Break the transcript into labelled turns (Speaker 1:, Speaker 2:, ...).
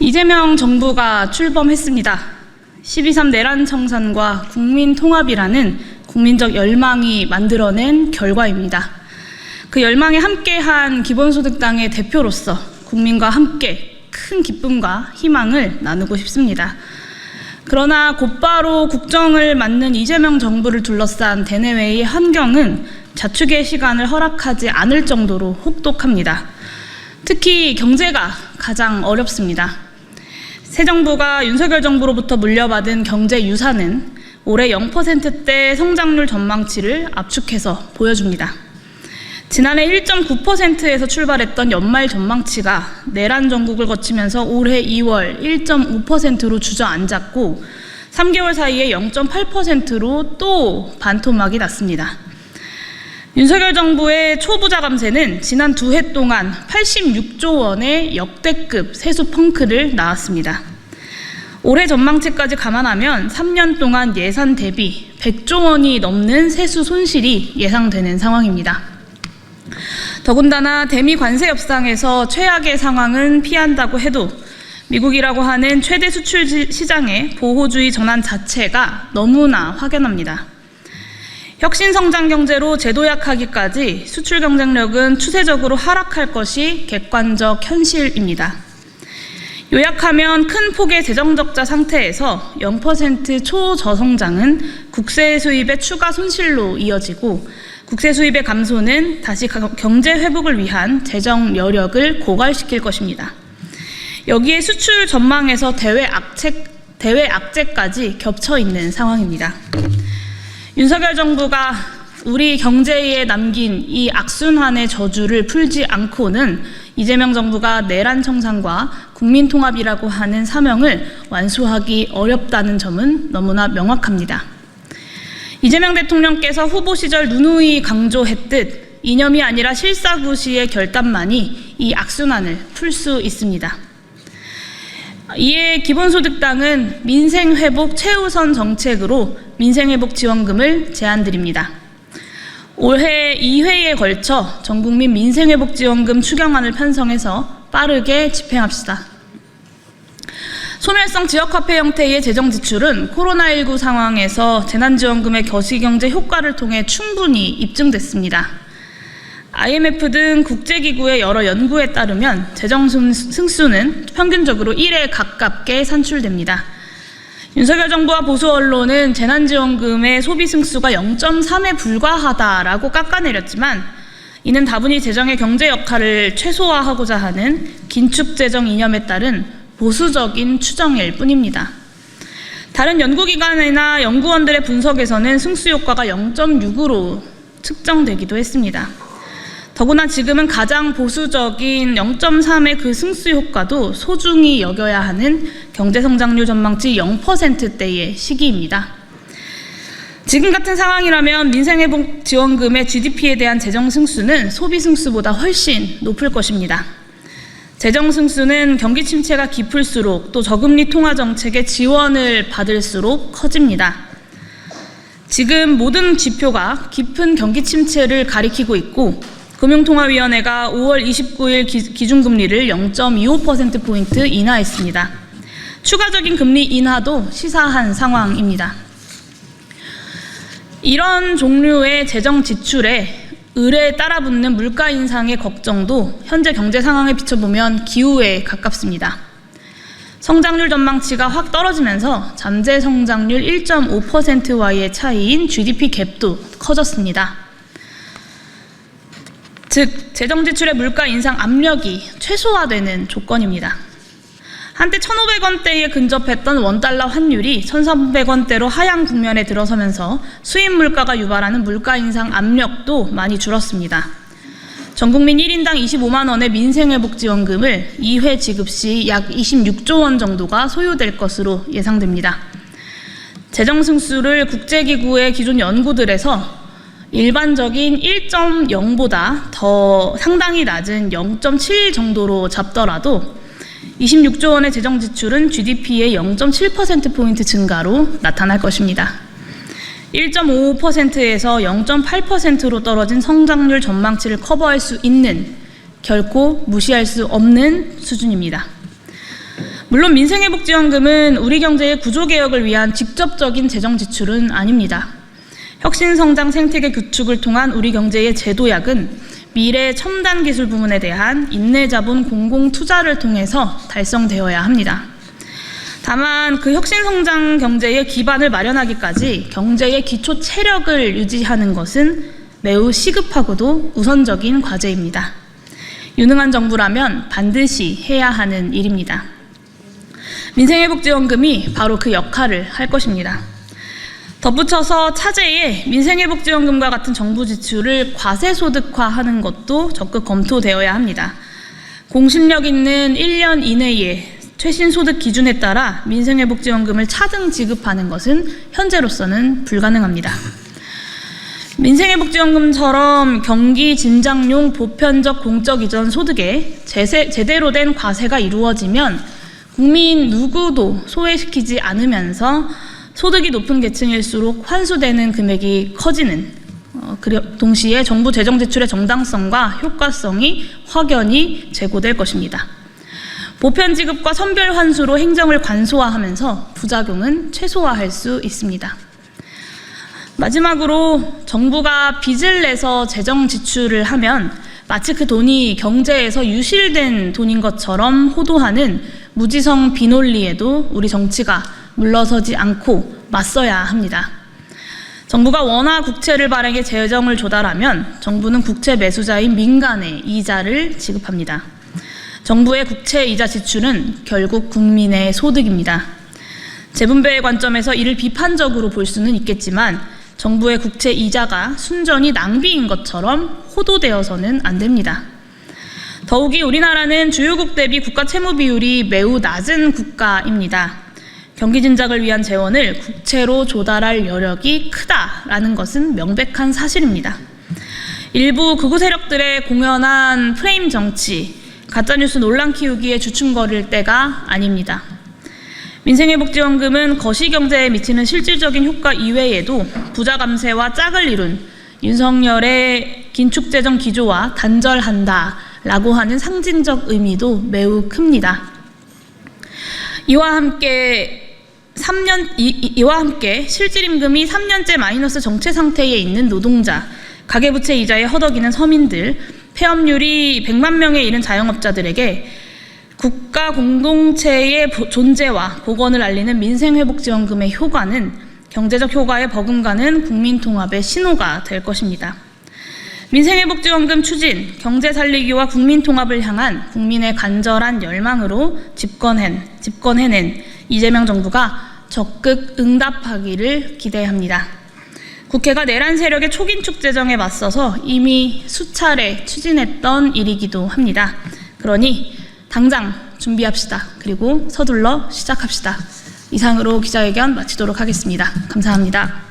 Speaker 1: 이재명 정부가 출범했습니다. 12.3 내란 청산과 국민 통합이라는 국민적 열망이 만들어낸 결과입니다. 그 열망에 함께한 기본소득당의 대표로서 국민과 함께 큰 기쁨과 희망을 나누고 싶습니다. 그러나 곧바로 국정을 맡는 이재명 정부를 둘러싼 대내외의 환경은 자축의 시간을 허락하지 않을 정도로 혹독합니다. 특히 경제가 가장 어렵습니다. 새 정부가 윤석열 정부로부터 물려받은 경제 유산은 올해 0%대 성장률 전망치를 압축해서 보여줍니다. 지난해 1.9%에서 출발했던 연말 전망치가 내란 전국을 거치면서 올해 2월 1.5%로 주저앉았고 3개월 사이에 0.8%로 또 반토막이 났습니다. 윤석열 정부의 초부자 감세는 지난 2해 동안 86조 원의 역대급 세수 펑크를 낳았습니다. 올해 전망치까지 감안하면 3년 동안 예산 대비 100조 원이 넘는 세수 손실이 예상되는 상황입니다. 더군다나 대미 관세 협상에서 최악의 상황은 피한다고 해도 미국이라고 하는 최대 수출 시장의 보호주의 전환 자체가 너무나 확연합니다. 혁신성장 경제로 재도약하기까지 수출 경쟁력은 추세적으로 하락할 것이 객관적 현실입니다. 요약하면 큰 폭의 재정적자 상태에서 0% 초저성장은 국세 수입의 추가 손실로 이어지고 국세 수입의 감소는 다시 경제 회복을 위한 재정 여력을 고갈시킬 것입니다. 여기에 수출 전망에서 대외 악재까지 겹쳐 있는 상황입니다. 윤석열 정부가 우리 경제에 남긴 이 악순환의 저주를 풀지 않고는 이재명 정부가 내란 청산과 국민 통합이라고 하는 사명을 완수하기 어렵다는 점은 너무나 명확합니다. 이재명 대통령께서 후보 시절 누누이 강조했듯 이념이 아니라 실사구시의 결단만이 이 악순환을 풀 수 있습니다. 이에 기본소득당은 민생회복 최우선 정책으로 민생회복지원금을 제안드립니다. 올해 2회에 걸쳐 전국민 민생회복지원금 추경안을 편성해서 빠르게 집행합시다. 소멸성 지역화폐 형태의 재정지출은 코로나19 상황에서 재난지원금의 거시경제 효과를 통해 충분히 입증됐습니다. IMF 등 국제기구의 여러 연구에 따르면 재정 승수는 평균적으로 1에 가깝게 산출됩니다. 윤석열 정부와 보수 언론은 재난지원금의 소비 승수가 0.3에 불과하다라고 깎아내렸지만 이는 다분히 재정의 경제 역할을 최소화하고자 하는 긴축재정 이념에 따른 보수적인 추정일 뿐입니다. 다른 연구기관이나 연구원들의 분석에서는 승수 효과가 0.6으로 측정되기도 했습니다. 더구나 지금은 가장 보수적인 0.3의 그 승수 효과도 소중히 여겨야 하는 경제성장률 전망치 0%대의 시기입니다. 지금 같은 상황이라면 민생회복지원금의 GDP에 대한 재정 승수는 소비 승수보다 훨씬 높을 것입니다. 재정 승수는 경기 침체가 깊을수록 또 저금리 통화 정책의 지원을 받을수록 커집니다. 지금 모든 지표가 깊은 경기 침체를 가리키고 있고 금융통화위원회가 5월 29일 기준금리를 0.25%포인트 인하했습니다. 추가적인 금리 인하도 시사한 상황입니다. 이런 종류의 재정 지출에 을에 따라붙는 물가 인상의 걱정도 현재 경제 상황에 비춰보면 기우에 가깝습니다. 성장률 전망치가 확 떨어지면서 잠재 성장률 1.5%와의 차이인 GDP 갭도 커졌습니다. 즉, 재정 지출의 물가 인상 압력이 최소화되는 조건입니다. 한때 1,500원대에 근접했던 원달러 환율이 1,300원대로 하향 국면에 들어서면서 수입 물가가 유발하는 물가 인상 압력도 많이 줄었습니다. 전국민 1인당 25만 원의 민생회복지원금을 2회 지급 시 약 26조 원 정도가 소요될 것으로 예상됩니다. 재정 승수를 국제기구의 기존 연구들에서 일반적인 1.0보다 더 상당히 낮은 0.7 정도로 잡더라도 26조 원의 재정 지출은 GDP의 0.7%포인트 증가로 나타날 것입니다. 1.55%에서 0.8%로 떨어진 성장률 전망치를 커버할 수 있는 결코 무시할 수 없는 수준입니다. 물론 민생회복지원금은 우리 경제의 구조개혁을 위한 직접적인 재정 지출은 아닙니다. 혁신성장 생태계 구축을 통한 우리 경제의 제도약은 미래 첨단 기술 부문에 대한 인내자본 공공투자를 통해서 달성되어야 합니다. 다만 그 혁신성장 경제의 기반을 마련하기까지 경제의 기초 체력을 유지하는 것은 매우 시급하고도 우선적인 과제입니다. 유능한 정부라면 반드시 해야 하는 일입니다. 민생회복지원금이 바로 그 역할을 할 것입니다. 덧붙여서 차제에 민생회복지원금과 같은 정부 지출을 과세소득화하는 것도 적극 검토되어야 합니다. 공신력 있는 1년 이내에 최신 소득 기준에 따라 민생회복지원금을 차등 지급하는 것은 현재로서는 불가능합니다. 민생회복지원금처럼 경기 진작용 보편적 공적 이전 소득에 제대로 된 과세가 이루어지면 국민 누구도 소외시키지 않으면서 소득이 높은 계층일수록 환수되는 금액이 커지는, 동시에 정부 재정 지출의 정당성과 효과성이 확연히 제고될 것입니다. 보편 지급과 선별 환수로 행정을 간소화하면서 부작용은 최소화할 수 있습니다. 마지막으로 정부가 빚을 내서 재정 지출을 하면 마치 그 돈이 경제에서 유실된 돈인 것처럼 호도하는 무지성 비논리에도 우리 정치가 물러서지 않고 맞서야 합니다. 정부가 원화 국채를 발행해 재정을 조달하면 정부는 국채 매수자인 민간에 이자를 지급합니다. 정부의 국채 이자 지출은 결국 국민의 소득입니다. 재분배의 관점에서 이를 비판적으로 볼 수는 있겠지만 정부의 국채 이자가 순전히 낭비인 것처럼 호도되어서는 안 됩니다. 더욱이 우리나라는 주요국 대비 국가 채무 비율이 매우 낮은 국가입니다. 경기 진작을 위한 재원을 국채로 조달할 여력이 크다라는 것은 명백한 사실입니다. 일부 극우 세력들의 공연한 프레임 정치, 가짜뉴스 논란 키우기에 주춤거릴 때가 아닙니다. 민생회복지원금은 거시경제에 미치는 실질적인 효과 이외에도 부자 감세와 짝을 이룬 윤석열의 긴축재정 기조와 단절한다라고 하는 상징적 의미도 매우 큽니다. 이와 함께 실질임금이 3년째 마이너스 정체 상태에 있는 노동자, 가계부채 이자에 허덕이는 서민들, 폐업률이 100만 명에 이른 자영업자들에게 국가 공동체의 존재와 복원을 알리는 민생회복지원금의 효과는 경제적 효과에 버금가는 국민통합의 신호가 될 것입니다. 민생회복지원금 추진, 경제 살리기와 국민통합을 향한 국민의 간절한 열망으로 집권해낸 이재명 정부가 적극 응답하기를 기대합니다. 국회가 내란 세력의 초긴축 재정에 맞서서 이미 수차례 추진했던 일이기도 합니다. 그러니 당장 준비합시다. 그리고 서둘러 시작합시다. 이상으로 기자회견 마치도록 하겠습니다. 감사합니다.